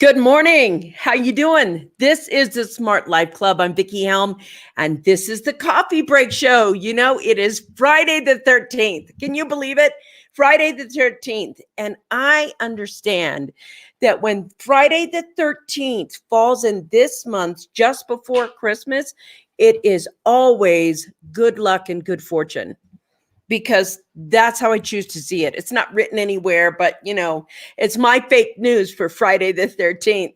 Good morning. How you doing? This is the Smart Life Club. I'm Vicki Helm, and this is the Coffee Break Show. You know, it is Friday the 13th. Can you believe it? Friday the 13th. And I understand that when Friday the 13th falls in this month, just before Christmas, it is always good luck and good fortune, because that's how I choose to see it. It's not written anywhere, but it's my fake news for Friday the 13th.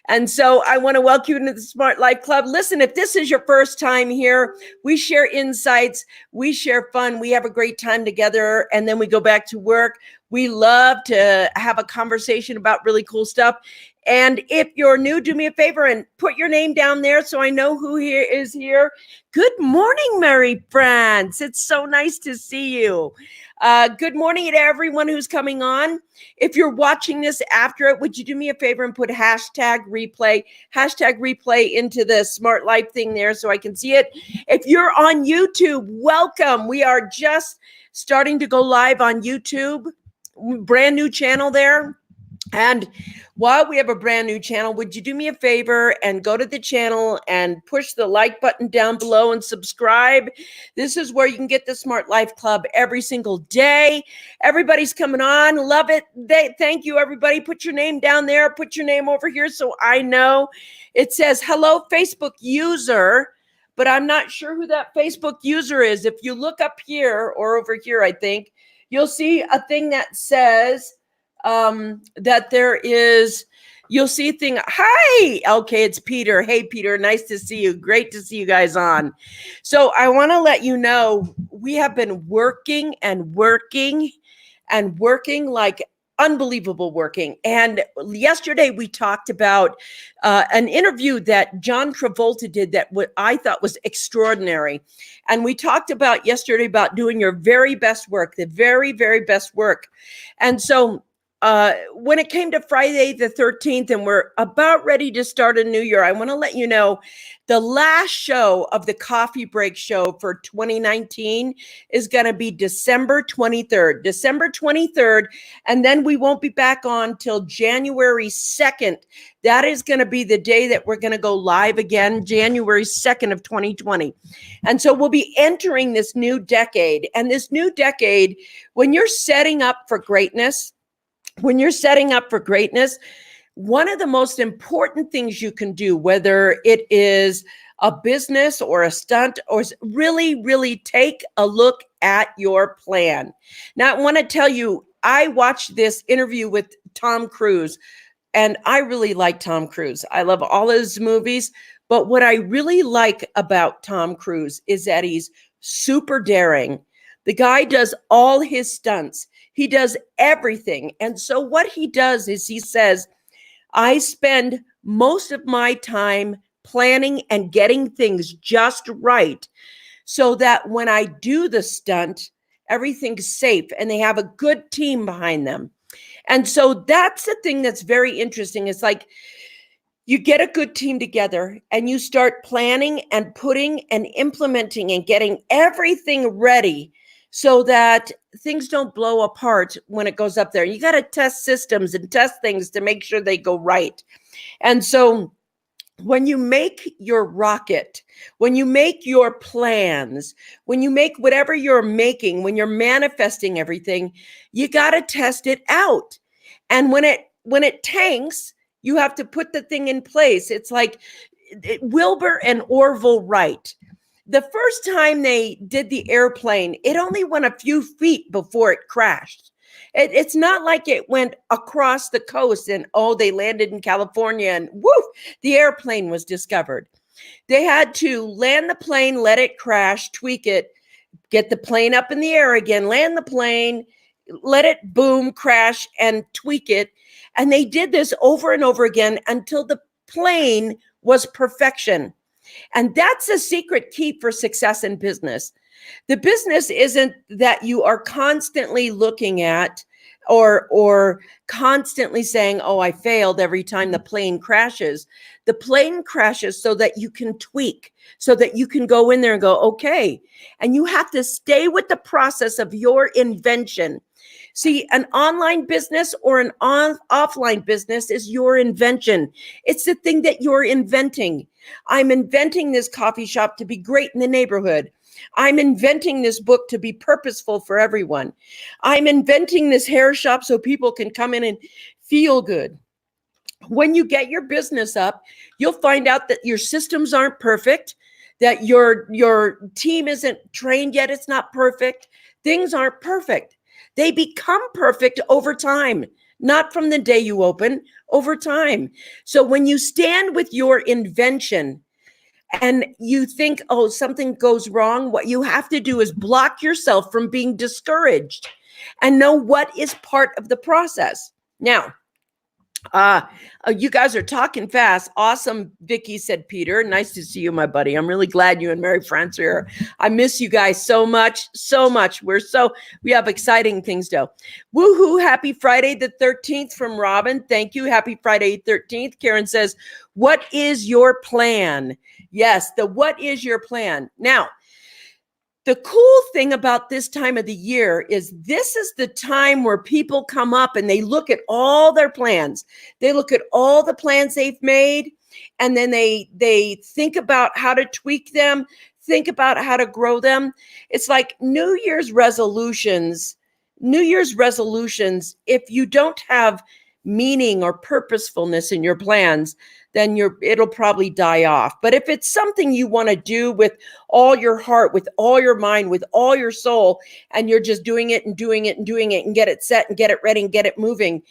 And so I want to welcome you into the Smart Life Club. Listen, if this is your first time here, we share insights, we share fun, we have a great time together, and then we go back to work. We love to have a conversation about really cool stuff. And if you're new, do me a favor and put your name down there so I know who here is here. Good morning, Mary France. It's so nice to see you. Good morning to everyone who's coming on. If you're watching this after it, would you do me a favor and put hashtag replay into the Smart Life thing there so I can see it? If you're on YouTube, welcome. We are just starting to go live on YouTube. Brand new channel there. And while we have a brand new channel, would you do me a favor and go to the channel and push the like button down below and subscribe? This is where you can get the Smart Life Club every single day. Everybody's coming on. Love it. Thank you, everybody. Put your name down there. Put your name over here so I know. It says, hello, Facebook user, but I'm not sure who that Facebook user is. If you look up here or over here, I think, you'll see a thing that says, that there is, you'll see a thing. Hi. Okay. It's Peter. Hey, Peter. Nice to see you. Great to see you guys on. So I want to let you know, we have been working like unbelievable working. And yesterday we talked about an interview that John Travolta did that what I thought was extraordinary. And we talked about yesterday about doing your very best work, the very, very best work. And so when it came to Friday the 13th and we're about ready to start a new year, I want to let you know the last show of the Coffee Break Show for 2019 is going to be December 23rd. And then we won't be back on till January 2nd. That is going to be the day that we're going to go live again, January 2nd of 2020. And so we'll be entering this new decade. And this new decade, when you're setting up for greatness, one of the most important things you can do, whether it is a business or a stunt, or really, really take a look at your plan. Now, I want to tell you, I watched this interview with Tom Cruise, and I really like Tom Cruise. I love all his movies, but what I really like about Tom Cruise is that he's super daring. The guy does all his stunts. He does everything. And so what he does is he says, I spend most of my time planning and getting things just right so that when I do the stunt, everything's safe and they have a good team behind them. And so that's the thing that's very interesting. It's like you get a good team together and you start planning and putting and implementing and getting everything ready so that things don't blow apart when it goes up there. You got to test systems and test things to make sure they go right. And so when you make your rocket, when you make your plans, when you make whatever you're making, when you're manifesting everything, you got to test it out. And when it tanks, you have to put the thing in place. It's like Wilbur and Orville Wright. The first time they did the airplane, it only went a few feet before it crashed. It's not like it went across the coast and, they landed in California and woof, the airplane was discovered. They had to land the plane, let it crash, tweak it, get the plane up in the air again, land the plane, let it boom, crash, and tweak it. And they did this over and over again until the plane was perfection. And that's a secret key for success in business. The business isn't that you are constantly looking at or constantly saying, I failed every time the plane crashes. The plane crashes so that you can tweak, so that you can go in there and go, okay. And you have to stay with the process of your invention. See, an online business or an offline business is your invention. It's the thing that you're inventing. I'm inventing this coffee shop to be great in the neighborhood. I'm inventing this book to be purposeful for everyone. I'm inventing this hair shop so people can come in and feel good. When you get your business up, you'll find out that your systems aren't perfect, that your team isn't trained yet. It's not perfect. Things aren't perfect. They become perfect over time, not from the day you open, over time. So when you stand with your invention and you think, oh, something goes wrong, what you have to do is block yourself from being discouraged and know what is part of the process. Now, you guys are talking fast. Awesome, Vicky, said Peter. Nice to see you, my buddy. I'm really glad you and Mary France are here. I miss you guys so much, so much. We have exciting things to. Woohoo, happy Friday the 13th from Robin. Thank you. Happy Friday 13th. Karen says, what is your plan? Yes, what is your plan? Now, the cool thing about this time of the year is this is the time where people come up and they look at all their plans. They look at all the plans they've made, and then they think about how to tweak them, think about how to grow them. It's like New Year's resolutions, if you don't have meaning or purposefulness in your plans, then it'll probably die off. But if it's something you want to do with all your heart, with all your mind, with all your soul, and you're just doing it and doing it and doing it and get it set and get it ready and get it moving,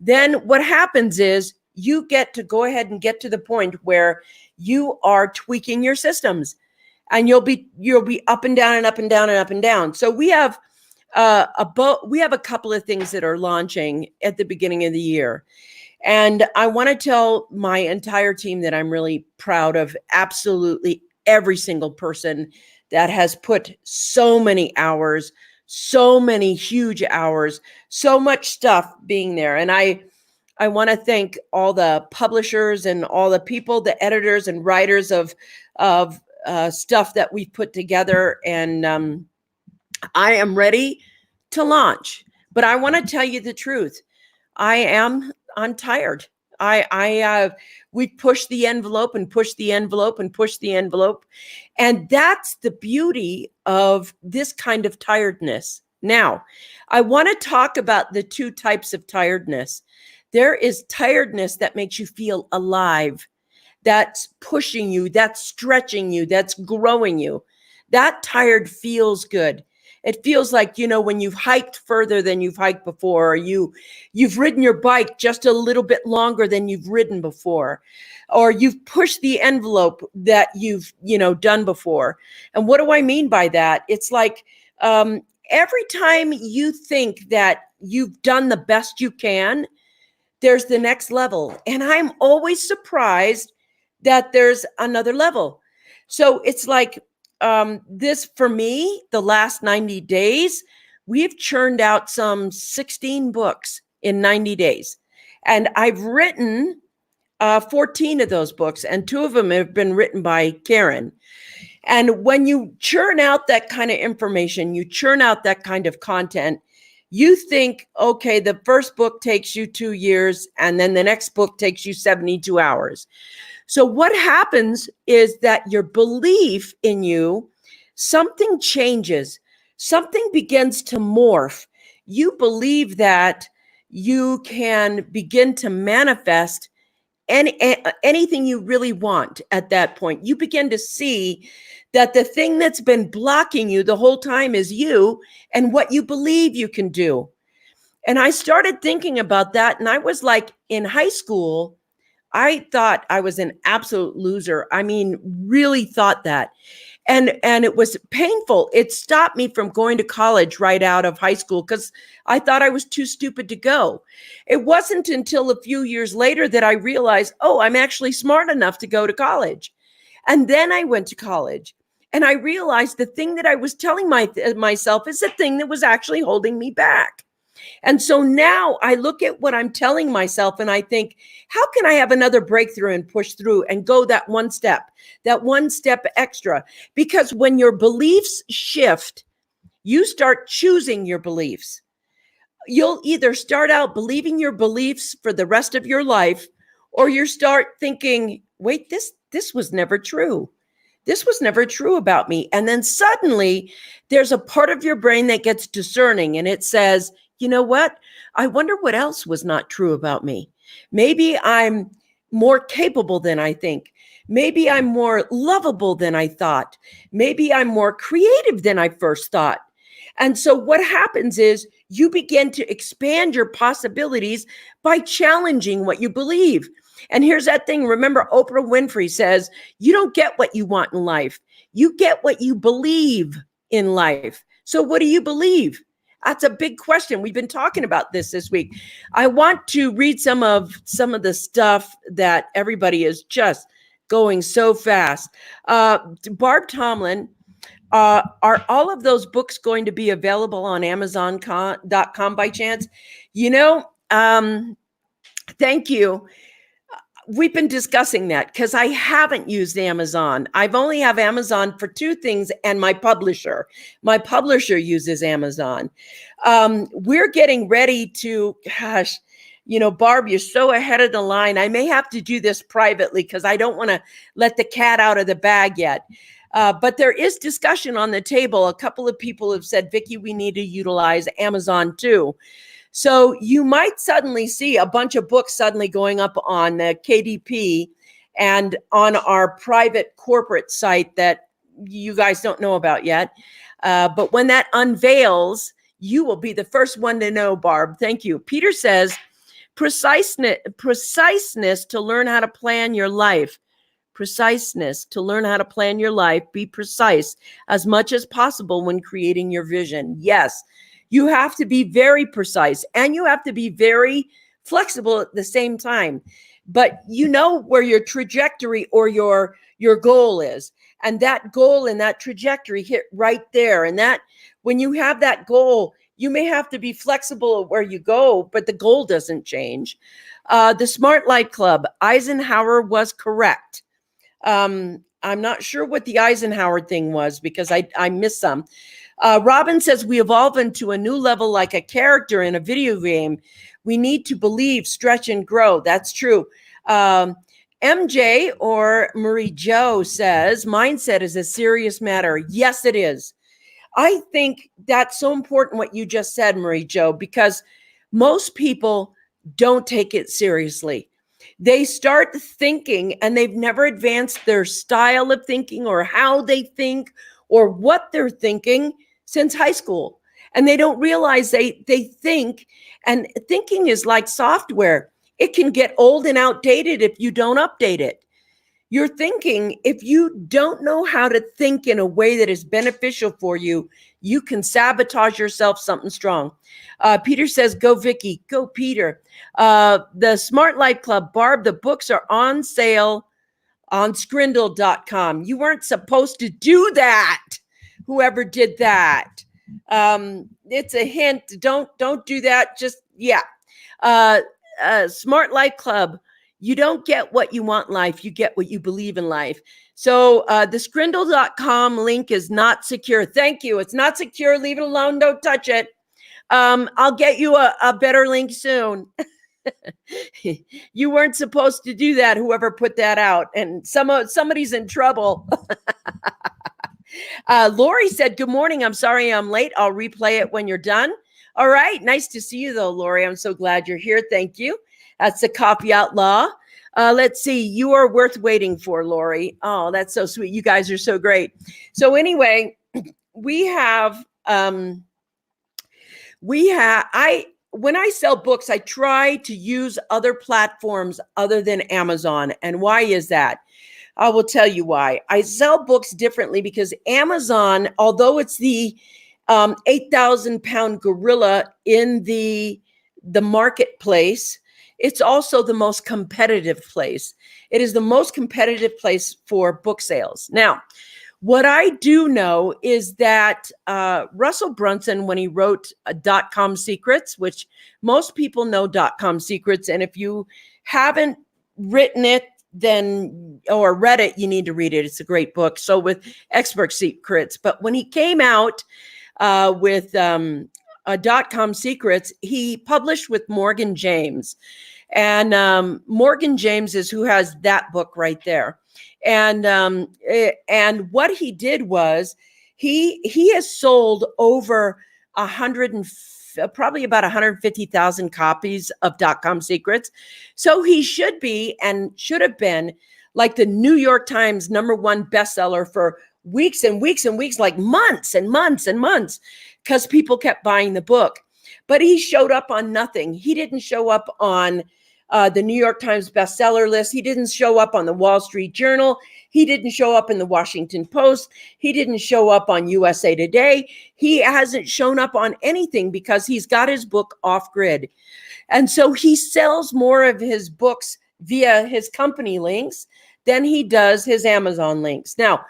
then what happens is you get to go ahead and get to the point where you are tweaking your systems, and you'll be up and down and up and down and up and down. So we have a couple of things that are launching at the beginning of the year. And I want to tell my entire team that I'm really proud of absolutely every single person that has put so many hours, so many huge hours, so much stuff being there. And I want to thank all the publishers and all the people, the editors and writers of stuff that we've put together. And I am ready to launch. But I want to tell you the truth. I'm tired. We push the envelope and push the envelope and push the envelope. And that's the beauty of this kind of tiredness. Now, I want to talk about the two types of tiredness. There is tiredness that makes you feel alive. That's pushing you, that's stretching you, that's growing you. That tired feels good. It feels like, when you've hiked further than you've hiked before, or you've ridden your bike just a little bit longer than you've ridden before, or you've pushed the envelope that you've, done before. And what do I mean by that? It's like every time you think that you've done the best you can, there's the next level. And I'm always surprised that there's another level. So it's like, this for me, the last 90 days, we've churned out some 16 books in 90 days. And I've written 14 of those books, and 2 of them have been written by Karen. And when you churn out that kind of information, you churn out that kind of content, you think, okay, the first book takes you 2 years, and then the next book takes you 72 hours. So what happens is that your belief in you, something changes, something begins to morph. You believe that you can begin to manifest anything you really want at that point. You begin to see that the thing that's been blocking you the whole time is you and what you believe you can do. And I started thinking about that, and I was like, in high school, I thought I was an absolute loser. I mean, really thought that. And it was painful. It stopped me from going to college right out of high school because I thought I was too stupid to go. It wasn't until a few years later that I realized, oh, I'm actually smart enough to go to college. And then I went to college, and I realized the thing that I was telling myself is the thing that was actually holding me back. And so now I look at what I'm telling myself and I think, how can I have another breakthrough and push through and go that one step extra? Because when your beliefs shift, you start choosing your beliefs. you'll either start out believing your beliefs for the rest of your life, or you start thinking, wait, this was never true. This was never true about me. And then suddenly there's a part of your brain that gets discerning and it says, you know what? I wonder what else was not true about me. Maybe I'm more capable than I think. Maybe I'm more lovable than I thought. Maybe I'm more creative than I first thought. And so what happens is you begin to expand your possibilities by challenging what you believe. And here's that thing. Remember, Oprah Winfrey says, you don't get what you want in life. You get what you believe in life. So what do you believe? That's a big question. We've been talking about this week. I want to read some of the stuff that everybody is just going so fast. Barb Tomlin, are all of those books going to be available on Amazon.com by chance? Thank you. We've been discussing that because I haven't used Amazon. I've only have Amazon for two things and my publisher. My publisher uses Amazon. We're getting ready to, Barb, you're so ahead of the line. I may have to do this privately because I don't want to let the cat out of the bag yet. But there is discussion on the table. A couple of people have said, Vicki, we need to utilize Amazon too. So you might suddenly see a bunch of books suddenly going up on the KDP and on our private corporate site that you guys don't know about yet. But when that unveils, you will be the first one to know, Barb. Thank you. Peter says, preciseness to learn how to plan your life. Preciseness to learn how to plan your life. Be precise as much as possible when creating your vision. Yes. You have to be very precise and you have to be very flexible at the same time. But you know where your trajectory or your goal is. And that goal and that trajectory hit right there. And that when you have that goal, you may have to be flexible where you go, but the goal doesn't change. The Smart Life Club, Eisenhower was correct. I'm not sure what the Eisenhower thing was because I missed some. Robin says we evolve into a new level like a character in a video game. We need to believe, stretch, and grow. That's true. MJ or Marie Jo says mindset is a serious matter. Yes, it is. I think that's so important what you just said, Marie Jo, because most people don't take it seriously. They start thinking and they've never advanced their style of thinking or how they think or what they're thinking since high school. And they don't realize they think, and thinking is like software. It can get old and outdated if you don't update it. Your thinking, if you don't know how to think in a way that is beneficial for you, you can sabotage yourself something strong. Peter says, go Vicki, go Peter. The Smart Life Club, Barb, the books are on sale on Skrindle.com. You weren't supposed to do that. Whoever did that. It's a hint. Don't do that. Just, yeah. Smart Life Club. You don't get what you want in life. You get what you believe in life. So the Skrindle.com link is not secure. Thank you. It's not secure. Leave it alone. Don't touch it. I'll get you a better link soon. You weren't supposed to do that. Whoever put that out, and somebody's in trouble. Lori said, good morning. I'm sorry I'm late. I'll replay it when you're done. All right. Nice to see you though, Lori. I'm so glad you're here. Thank you. That's the Coffee Outlaw. Let's see. You are worth waiting for, Lori. Oh, that's so sweet. You guys are so great. So anyway, when I sell books, I try to use other platforms other than Amazon. And why is that? I will tell you why. I sell books differently because Amazon, although it's the 8,000-pound gorilla in the marketplace, it's also the most competitive place. It is the most competitive place for book sales. Now, what I do know is that Russell Brunson, when he wrote .com Secrets, which most people know .com Secrets, and if you haven't written it, then or read it, you need to read it. It's a great book. So with Expert Secrets, but when he came out with .com Secrets, he published with Morgan James. And Morgan James is who has that book right there. And what he did was he has sold over probably about 150,000 copies of .com Secrets. So he should be and should have been like the New York Times #1 bestseller for weeks and weeks and weeks, like months and months and months, because people kept buying the book. But he showed up on nothing. He didn't show up on the New York Times bestseller list. He didn't show up on the Wall Street Journal. He didn't show up in the Washington Post. He didn't show up on USA Today. He hasn't shown up on anything because he's got his book off grid. And so he sells more of his books via his company links than he does his Amazon links. Now,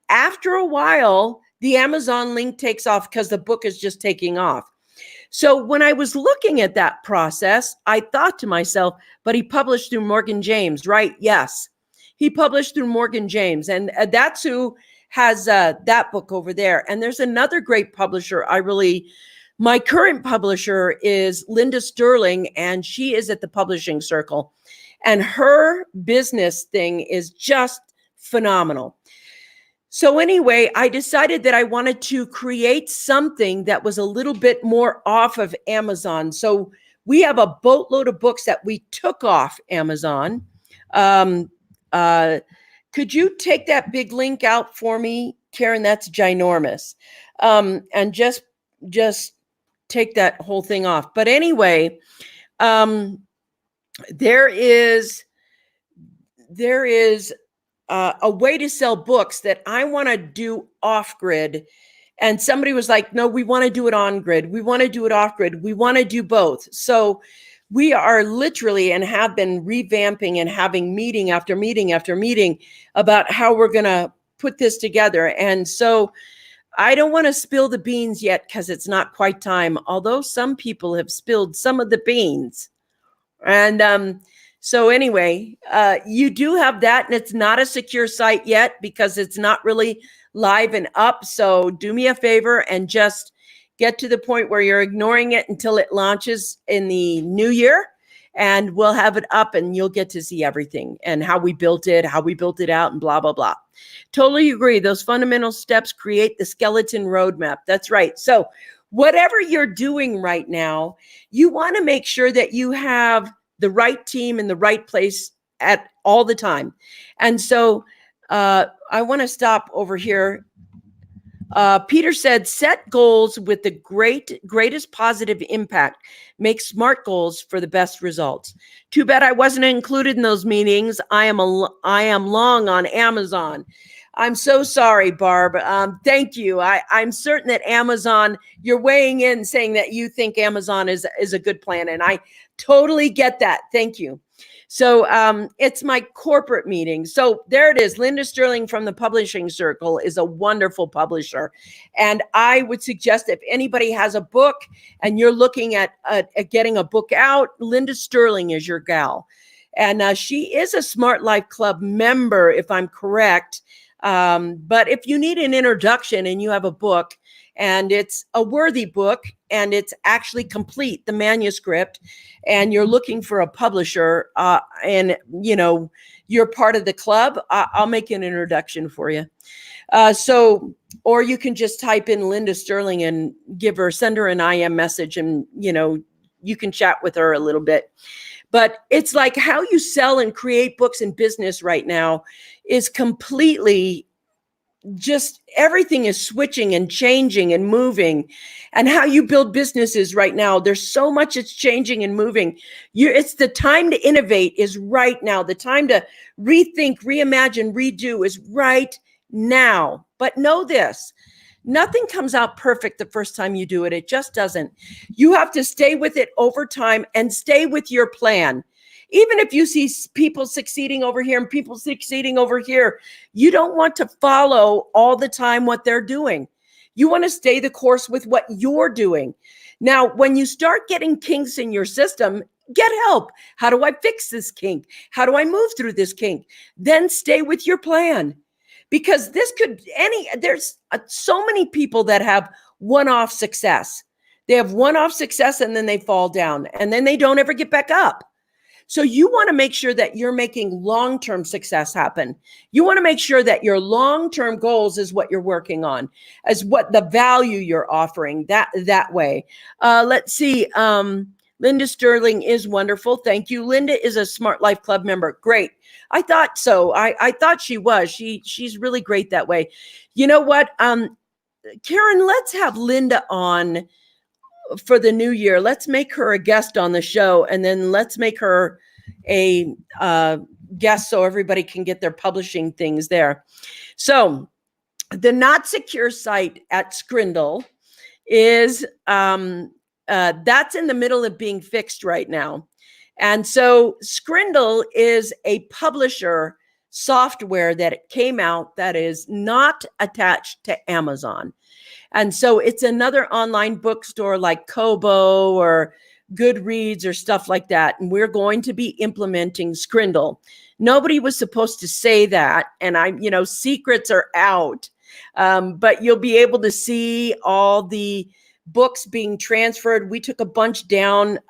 after a while, the Amazon link takes off because the book is just taking off. So when I was looking at that process, I thought to myself, but he published through Morgan James, right? Yes, he published through Morgan James. And that's who has that book over there. And there's another great publisher. My current publisher is Linda Sterling, and she is at the Publishing Circle. And her business thing is just phenomenal. So anyway, I decided that I wanted to create something that was a little bit more off of Amazon. So we have a boatload of books that we took off Amazon. Could you take that big link out for me, Karen? That's ginormous. And just take that whole thing off. But anyway, there is a way to sell books that I want to do off grid. And somebody was like, no, we want to do it on grid. We want to do it off grid. We want to do both. So we are literally and have been revamping and having meeting after meeting after meeting about how we're going to put this together. And so I don't want to spill the beans yet because it's not quite time, although some people have spilled some of the beans. And so anyway, you do have that, and it's not a secure site yet because it's not really live and up. So do me a favor and just get to the point where you're ignoring it until it launches in the new year, and we'll have it up and you'll get to see everything and how we built it out, and blah, blah, blah. Totally agree. Those fundamental steps create the skeleton roadmap. That's right. So whatever you're doing right now, you want to make sure that you have the right team in the right place at all the time. And so I want to stop over here. Peter said, set goals with the greatest positive impact. Make SMART goals for the best results. Too bad I wasn't included in those meetings. I am long on Amazon. I'm so sorry, Barb. Thank you. I'm certain that Amazon, you're weighing in saying that you think Amazon is a good plan. And I totally get that. Thank you. So it's my corporate meeting. So there it is. Linda Sterling from the Publishing Circle is a wonderful publisher. And I would suggest if anybody has a book and you're looking at getting a book out, Linda Sterling is your gal. And she is a Smart Life Club member, if I'm correct. But if you need an introduction and you have a book and it's a worthy book and it's actually complete, the manuscript, and you're looking for a publisher and you're part of the club, I'll make an introduction for you. Or you can just type in Linda Sterling and send her an IM message, and you can chat with her a little bit. But it's like how you sell and create books in business right now is completely just everything is switching and changing and moving. And how you build businesses right now, there's so much it's changing and moving. It's the time to innovate is right now. The time to rethink, reimagine, redo is right now. But know this, nothing comes out perfect the first time you do it. It just doesn't. You have to stay with it over time and stay with your plan. Even if you see people succeeding over here and people succeeding over here, you don't want to follow all the time what they're doing. You want to stay the course with what you're doing. Now, when you start getting kinks in your system, get help. How do I fix this kink? How do I move through this kink? Then stay with your plan. Because there's so many people that have one-off success. They have one-off success and then they fall down and then they don't ever get back up. So you want to make sure that you're making long-term success happen. You want to make sure that your long-term goals is what you're working on, as what the value you're offering that way. Let's see. Linda Sterling is wonderful. Thank you. Linda is a Smart Life Club member. Great. I thought so. I thought she was. She's really great that way. You know what? Karen, let's have Linda on for the new year. Let's make her a guest on the show, and then let's make her a guest so everybody can get their publishing things there. So the Not Secure site at Scrindle is that's in the middle of being fixed right now. And so Scrindle is a publisher software that came out that is not attached to Amazon. And so it's another online bookstore like Kobo or Goodreads or stuff like that. And we're going to be implementing Scrindle. Nobody was supposed to say that. And secrets are out. But you'll be able to see all the books being transferred. We took a bunch down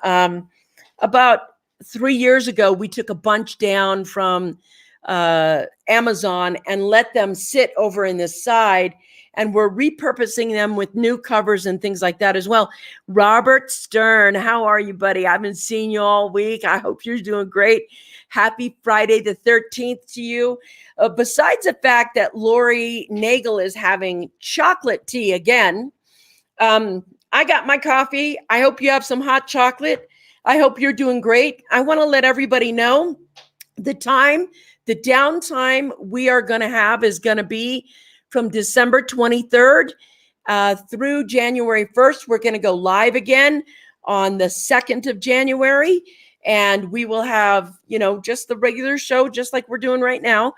about 3 years ago. We took a bunch down from Amazon and let them sit over in this side. And we're repurposing them with new covers and things like that as well. Robert Stern, how are you, buddy? I haven't seen you all week. I hope you're doing great. Happy Friday the 13th to you. Besides the fact that Lori Nagel is having chocolate tea again, I got my coffee. I hope you have some hot chocolate. I hope you're doing great. I want to let everybody know the downtime we are going to have is going to be from December 23rd through January 1st. We're going to go live again on the 2nd of January. And we will have, just the regular show, just like we're doing right now.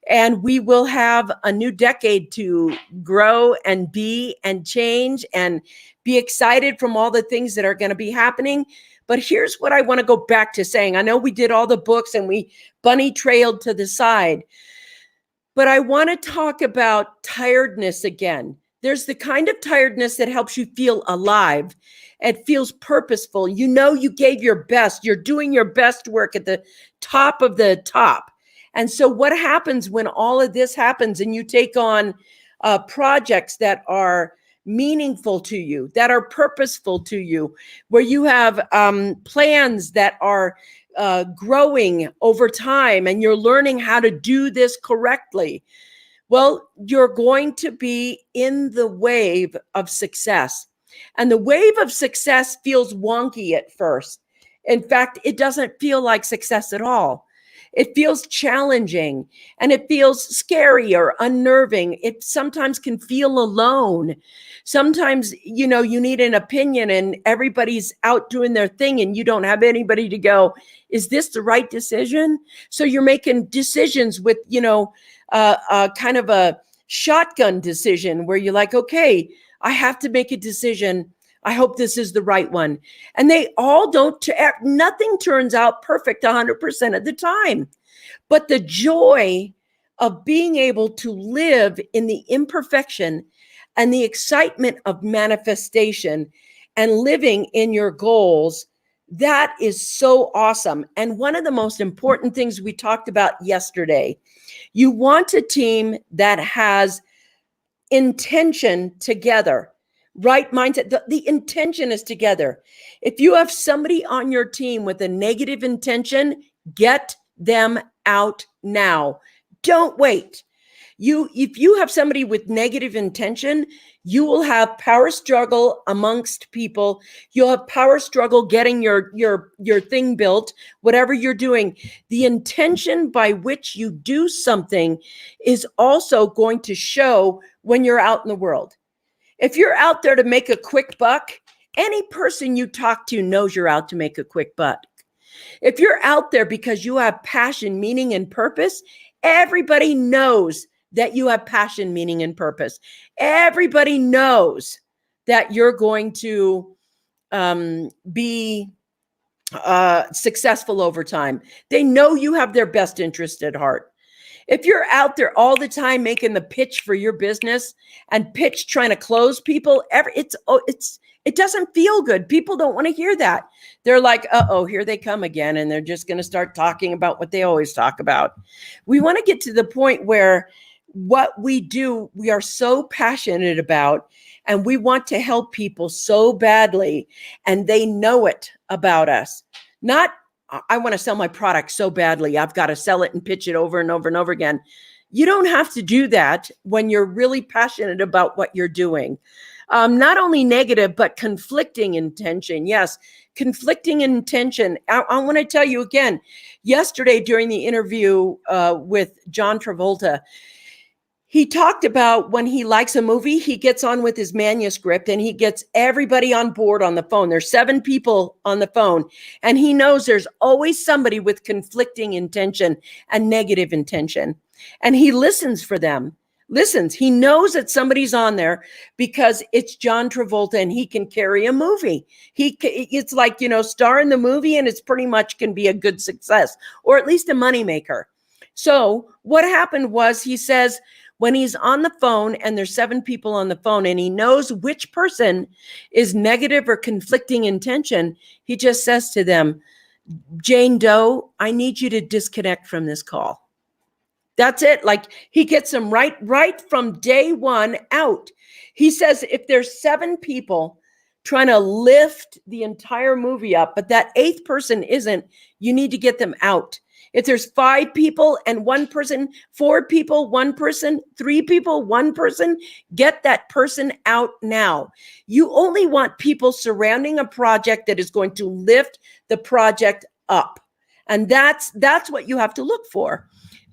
And we will have a new decade to grow and be and change and be excited from all the things that are going to be happening. But here's what I want to go back to saying. I know we did all the books and we bunny trailed to the side. But I want to talk about tiredness again. There's the kind of tiredness that helps you feel alive. It feels purposeful. You gave your best. You're doing your best work at the top of the top. And so what happens when all of this happens and you take on projects that are meaningful to you, that are purposeful to you, where you have plans that are growing over time and you're learning how to do this correctly, well, you're going to be in the wave of success. And the wave of success feels wonky at first. In fact, it doesn't feel like success at all. It feels challenging and it feels scary or unnerving. It sometimes can feel alone. Sometimes, you need an opinion and everybody's out doing their thing and you don't have anybody to go, is this the right decision? So you're making decisions with, kind of a shotgun decision where you're like, okay, I have to make a decision. I hope this is the right one. And they all don't, nothing turns out perfect 100% of the time. But the joy of being able to live in the imperfection and the excitement of manifestation and living in your goals, that is so awesome. And one of the most important things we talked about yesterday, you want a team that has intention together. Right mindset. The intention is together. If you have somebody on your team with a negative intention, get them out now. Don't wait. If you have somebody with negative intention, you will have power struggle amongst people. You'll have power struggle getting your thing built, whatever you're doing. The intention by which you do something is also going to show when you're out in the world. If you're out there to make a quick buck, any person you talk to knows you're out to make a quick buck. If you're out there because you have passion, meaning, and purpose, everybody knows that you have passion, meaning, and purpose. Everybody knows that you're going to be successful over time. They know you have their best interest at heart. If you're out there all the time making the pitch for your business and pitch trying to close people, it's It doesn't feel good. People don't want to hear that. They're like, uh-oh, here they come again. And they're just going to start talking about what they always talk about. We want to get to the point where what we do, we are so passionate about, and we want to help people so badly, and they know it about us. Not, I want to sell my product so badly, I've got to sell it and pitch it over and over and over again. You don't have to do that when you're really passionate about what you're doing. Not only negative, but conflicting intention. Yes, conflicting intention. I want to tell you again, yesterday during the interview with John Travolta, he talked about when he likes a movie, he gets on with his manuscript and he gets everybody on board on the phone. There's 7 people on the phone, and he knows there's always somebody with conflicting intention and negative intention. And he listens for them. Listens. He knows that somebody's on there because it's John Travolta and he can carry a movie. It's like, star in the movie, and it's pretty much can be a good success, or at least a moneymaker. So what happened was, he says, when he's on the phone and there's 7 people on the phone and he knows which person is negative or conflicting intention, he just says to them, Jane Doe, I need you to disconnect from this call. That's it. Like, he gets them right from day one out. He says, if there's 7 people trying to lift the entire movie up, but that 8th person isn't, you need to get them out. If there's 5 people and 1 person, 4 people, 1 person, 3 people, 1 person, get that person out now. You only want people surrounding a project that is going to lift the project up. And that's what you have to look for.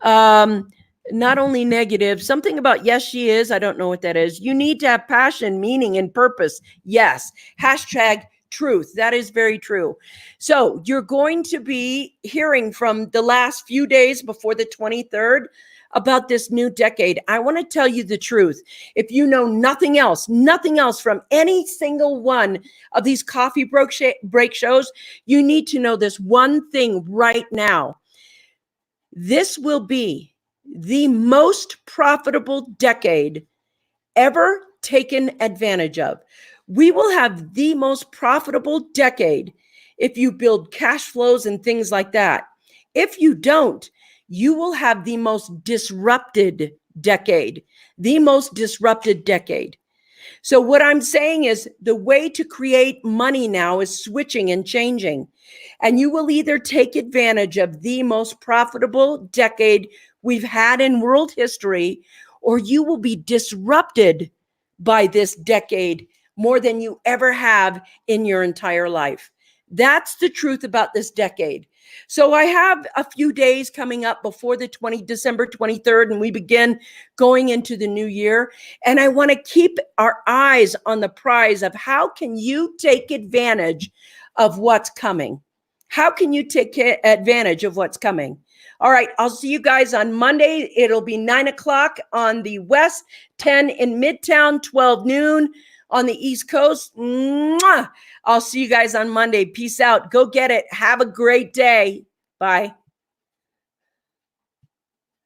Not only negative, something about yes, she is. I don't know what that is. You need to have passion, meaning, and purpose. Yes. Hashtag truth. That is very true. So you're going to be hearing from the last few days before the 23rd about this new decade. I want to tell you the truth. If you know nothing else from any single one of these coffee break shows, you need to know this one thing right now. This will be the most profitable decade ever taken advantage of. We will have the most profitable decade if you build cash flows and things like that. If you don't, you will have the most disrupted decade, So what I'm saying is, the way to create money now is switching and changing. And you will either take advantage of the most profitable decade we've had in world history, or you will be disrupted by this decade more than you ever have in your entire life. That's the truth about this decade. So I have a few days coming up before the December 23rd, and we begin going into the new year. And I want to keep our eyes on the prize of how can you take advantage of what's coming? How can you take advantage of what's coming? All right, I'll see you guys on Monday. It'll be 9:00 on the West, 10 in Midtown, 12 noon on the East Coast. Mwah! I'll see you guys on Monday. Peace out. Go get it. Have a great day. Bye.